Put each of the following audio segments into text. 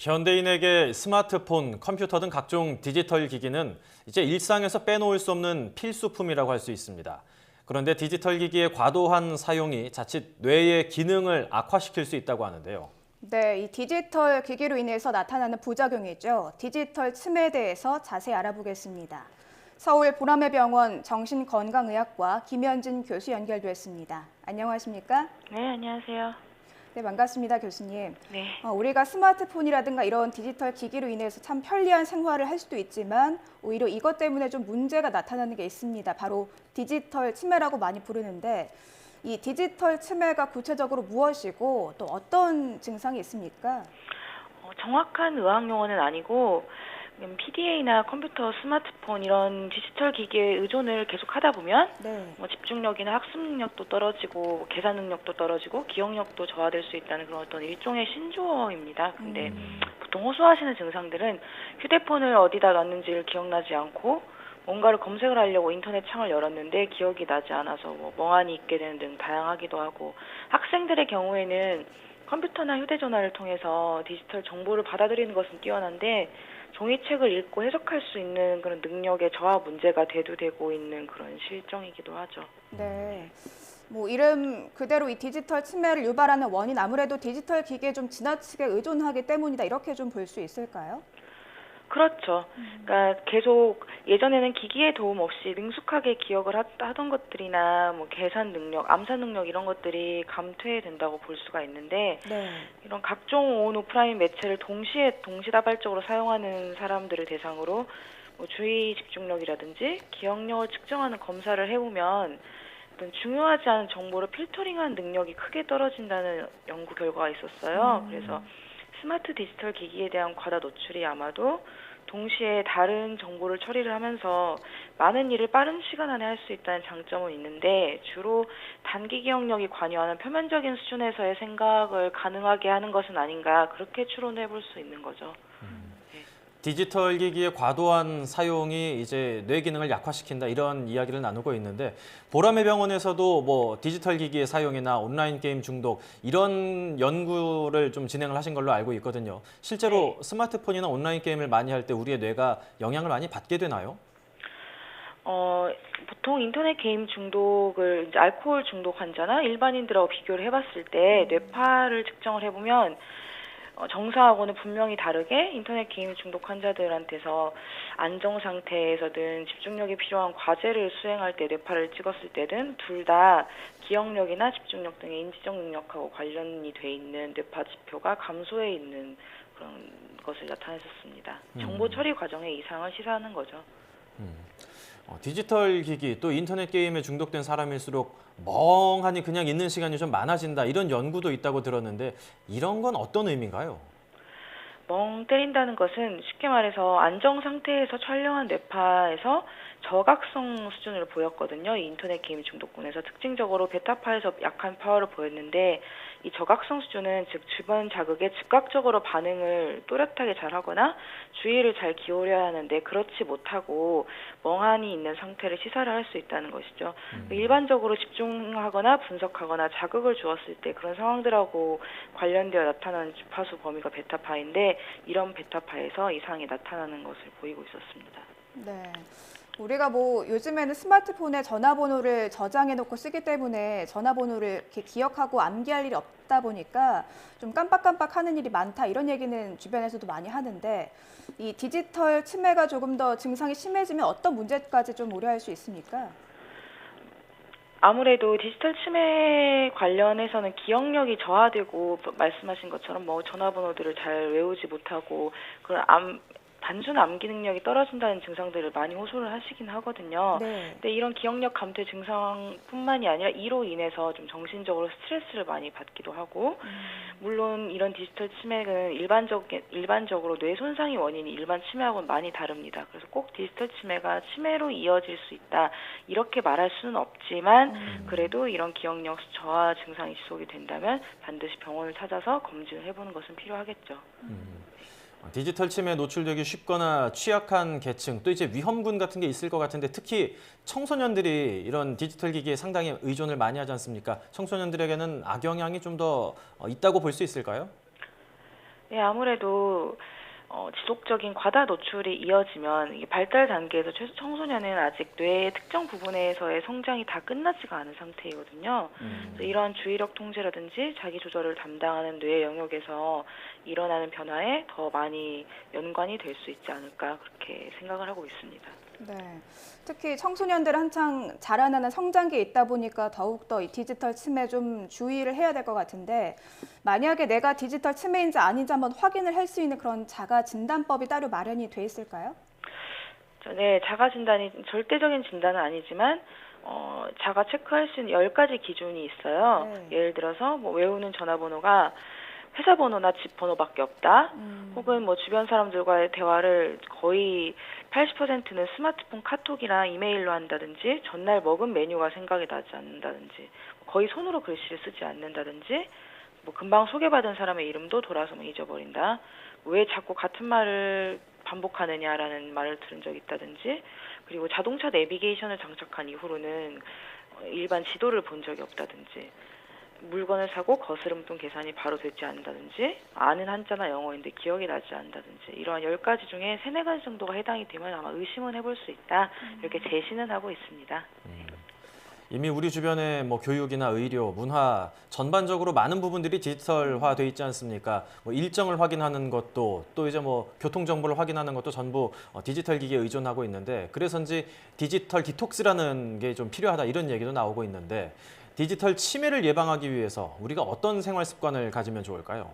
현대인에게 스마트폰, 컴퓨터 등 각종 디지털 기기는 이제 일상에서 빼놓을 수 없는 필수품이라고 할 수 있습니다. 그런데 디지털 기기의 과도한 사용이 자칫 뇌의 기능을 악화시킬 수 있다고 하는데요. 네, 이 디지털 기기로 인해서 나타나는 부작용이죠. 디지털 치매에 대해서 자세히 알아보겠습니다. 서울 보라매병원 정신건강의학과 김현진 교수 연결됐습니다. 안녕하십니까? 네, 안녕하세요. 네, 반갑습니다, 교수님. 네. 우리가 스마트폰이라든가 이런 디지털 기기로 인해서 참 편리한 생활을 할 수도 있지만 오히려 이것 때문에 좀 문제가 나타나는 게 있습니다. 바로 디지털 치매라고 많이 부르는데 이 디지털 치매가 구체적으로 무엇이고 또 어떤 증상이 있습니까? 정확한 의학 용어는 아니고 PDA나 컴퓨터, 스마트폰 이런 디지털 기기에 의존을 계속 하다 보면 네. 집중력이나 학습 능력도 떨어지고 계산 능력도 떨어지고 기억력도 저하될 수 있다는 그런 어떤 일종의 신조어입니다. 근데 보통 호소하시는 증상들은 휴대폰을 어디다 놨는지를 기억나지 않고 뭔가를 검색을 하려고 인터넷 창을 열었는데 기억이 나지 않아서 멍하니 있게 되는 등 다양하기도 하고, 학생들의 경우에는 컴퓨터나 휴대전화를 통해서 디지털 정보를 받아들이는 것은 뛰어난데 종이책을 읽고 해석할 수 있는 그런 능력의 저하 문제가 대두되고 있는 그런 실정이기도 하죠. 네. 이름 그대로 이 디지털 치매를 유발하는 원인 아무래도 디지털 기기에 좀 지나치게 의존하기 때문이다. 이렇게 좀 볼 수 있을까요? 그렇죠. 그러니까 계속 예전에는 기기의 도움 없이 능숙하게 기억을 하던 것들이나 계산 능력, 암산 능력 이런 것들이 감퇴된다고 볼 수가 있는데, 네. 이런 각종 온 오프라인 매체를 동시다발적으로 사용하는 사람들을 대상으로 주의 집중력이라든지 기억력을 측정하는 검사를 해보면 어떤 중요하지 않은 정보를 필터링하는 능력이 크게 떨어진다는 연구 결과가 있었어요. 그래서 스마트 디지털 기기에 대한 과다 노출이 아마도 동시에 다른 정보를 처리를 하면서 많은 일을 빠른 시간 안에 할 수 있다는 장점은 있는데, 주로 단기 기억력이 관여하는 표면적인 수준에서의 생각을 가능하게 하는 것은 아닌가, 그렇게 추론해 볼 수 있는 거죠. 디지털 기기의 과도한 사용이 이제 뇌 기능을 약화시킨다, 이런 이야기를 나누고 있는데, 보라매 병원에서도 디지털 기기의 사용이나 온라인 게임 중독 이런 연구를 좀 진행을 하신 걸로 알고 있거든요. 실제로 네. 스마트폰이나 온라인 게임을 많이 할 때 우리의 뇌가 영향을 많이 받게 되나요? 보통 인터넷 게임 중독을 이제 알코올 중독 환자나 일반인들하고 비교를 해봤을 때 뇌파를 측정을 해보면 정상하고는 분명히 다르게 인터넷 게임 중독 환자들한테서 안정 상태에서든 집중력이 필요한 과제를 수행할 때 뇌파를 찍었을 때든 둘 다 기억력이나 집중력 등의 인지적 능력하고 관련이 돼 있는 뇌파 지표가 감소해 있는 그런 것을 나타냈었습니다. 정보 처리 과정의 이상을 시사하는 거죠. 디지털 기기 또 인터넷 게임에 중독된 사람일수록 멍하니 그냥 있는 시간이 좀 많아진다, 이런 연구도 있다고 들었는데 이런 건 어떤 의미인가요? 멍 때린다는 것은 쉽게 말해서 안정 상태에서 촬영한 뇌파에서 저각성 수준을 보였거든요. 이 인터넷 게임 중독군에서 특징적으로 베타파에서 약한 파워를 보였는데, 이 저각성 수준은 즉 주변 자극에 즉각적으로 반응을 또렷하게 잘하거나 주의를 잘 기울여야 하는데 그렇지 못하고 멍하니 있는 상태를 시사를 할 수 있다는 것이죠. 일반적으로 집중하거나 분석하거나 자극을 주었을 때 그런 상황들하고 관련되어 나타나는 주파수 범위가 베타파인데, 이런 베타파에서 이상이 나타나는 것을 보이고 있었습니다. 네. 우리가 요즘에는 스마트폰에 전화번호를 저장해놓고 쓰기 때문에 전화번호를 이렇게 기억하고 암기할 일이 없다 보니까 좀 깜빡깜빡하는 일이 많다, 이런 얘기는 주변에서도 많이 하는데 이 디지털 치매가 조금 더 증상이 심해지면 어떤 문제까지 좀 우려할 수 있습니까? 아무래도 디지털 치매 관련해서는 기억력이 저하되고 말씀하신 것처럼 전화번호들을 잘 외우지 못하고 그런 단순 암기 능력이 떨어진다는 증상들을 많이 호소를 하시긴 하거든요. 네. 근데 이런 기억력 감퇴 증상뿐만이 아니라 이로 인해서 좀 정신적으로 스트레스를 많이 받기도 하고, 물론 이런 디지털 치매는 일반적으로 뇌 손상이 원인이 일반 치매하고는 많이 다릅니다. 그래서 꼭 디지털 치매가 치매로 이어질 수 있다, 이렇게 말할 수는 없지만 그래도 이런 기억력 저하 증상이 지속이 된다면 반드시 병원을 찾아서 검진을 해보는 것은 필요하겠죠. 디지털 치매에 노출되기 쉽거나 취약한 계층, 또 이제 위험군 같은 게 있을 것 같은데 특히 청소년들이 이런 디지털 기기에 상당히 의존을 많이 하지 않습니까? 청소년들에게는 악영향이 좀 더 있다고 볼 수 있을까요? 네, 아무래도 지속적인 과다 노출이 이어지면 이게 발달 단계에서 청소년은 아직 뇌의 특정 부분에서의 성장이 다 끝나지가 않은 상태이거든요. 그래서 이러한 주의력 통제라든지 자기 조절을 담당하는 뇌 영역에서 일어나는 변화에 더 많이 연관이 될 수 있지 않을까 그렇게 생각을 하고 있습니다. 네. 특히 청소년들 한창 자라나는 성장기에 있다 보니까 더욱더 이 디지털 침해에 좀 주의를 해야 될 것 같은데 만약에 내가 디지털 침해인지 아닌지 한번 확인을 할 수 있는 그런 자가 진단법이 따로 마련이 돼 있을까요? 네, 자가 진단이 절대적인 진단은 아니지만 자가 체크할 수 있는 10가지 기준이 있어요. 네. 예를 들어서 뭐 외우는 전화번호가 회사 번호나 집 번호밖에 없다. 혹은 뭐 주변 사람들과의 대화를 거의 80%는 스마트폰 카톡이나 이메일로 한다든지 전날 먹은 메뉴가 생각이 나지 않는다든지 거의 손으로 글씨를 쓰지 않는다든지 뭐 금방 소개받은 사람의 이름도 돌아서면 잊어버린다. 왜 자꾸 같은 말을 반복하느냐라는 말을 들은 적이 있다든지 그리고 자동차 내비게이션을 장착한 이후로는 일반 지도를 본 적이 없다든지 물건을 사고 거스름돈 계산이 바로 되지 않는다든지 아는 한자나 영어인데 기억이 나지 않는다든지 이러한 10가지 중에 3-4가지 정도가 해당이 되면 아마 의심은 해볼 수 있다 이렇게 제시는 하고 있습니다. 이미 우리 주변에 뭐 교육이나 의료, 문화 전반적으로 많은 부분들이 디지털화돼 있지 않습니까? 뭐 일정을 확인하는 것도 또 이제 뭐 교통 정보를 확인하는 것도 전부 디지털 기기에 의존하고 있는데 그래서인지 디지털 디톡스라는 게 좀 필요하다 이런 얘기도 나오고 있는데 디지털 침해를 예방하기 위해서 우리가 어떤 생활 습관을 가지면 좋을까요?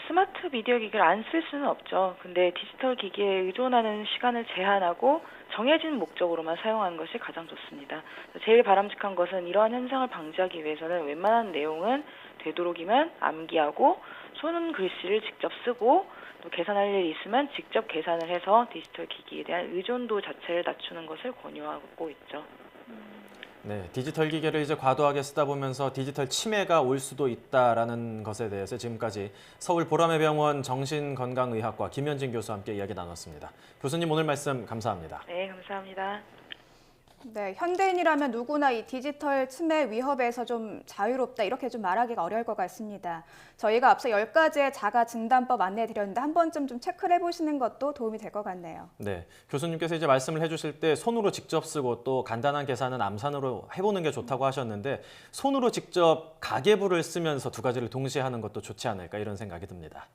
스마트 미디어 기기를 안 쓸 수는 없죠. 근데 디지털 기기에 의존하는 시간을 제한하고 정해진 목적으로만 사용하는 것이 가장 좋습니다. 제일 바람직한 것은 이러한 현상을 방지하기 위해서는 웬만한 내용은 되도록이면 암기하고 손은 글씨를 직접 쓰고 또 계산할 일이 있으면 직접 계산을 해서 디지털 기기에 대한 의존도 자체를 낮추는 것을 권유하고 있죠. 네, 디지털 기기를 이제 과도하게 쓰다 보면서 디지털 침해가 올 수도 있다라는 것에 대해서 지금까지 서울 보라매 병원 정신건강의학과 김현진 교수와 함께 이야기 나눴습니다. 교수님 오늘 말씀 감사합니다. 네, 감사합니다. 네, 현대인이라면 누구나 이 디지털 침해 위협에서 좀 자유롭다 이렇게 좀 말하기가 어려울 것 같습니다. 저희가 앞서 10가지의 자가 진단법 안내해 드렸는데 한 번쯤 좀 체크를 해보시는 것도 도움이 될 것 같네요. 네, 교수님께서 이제 말씀을 해주실 때 손으로 직접 쓰고 또 간단한 계산은 암산으로 해보는 게 좋다고 하셨는데 손으로 직접 가계부를 쓰면서 두 가지를 동시에 하는 것도 좋지 않을까 이런 생각이 듭니다.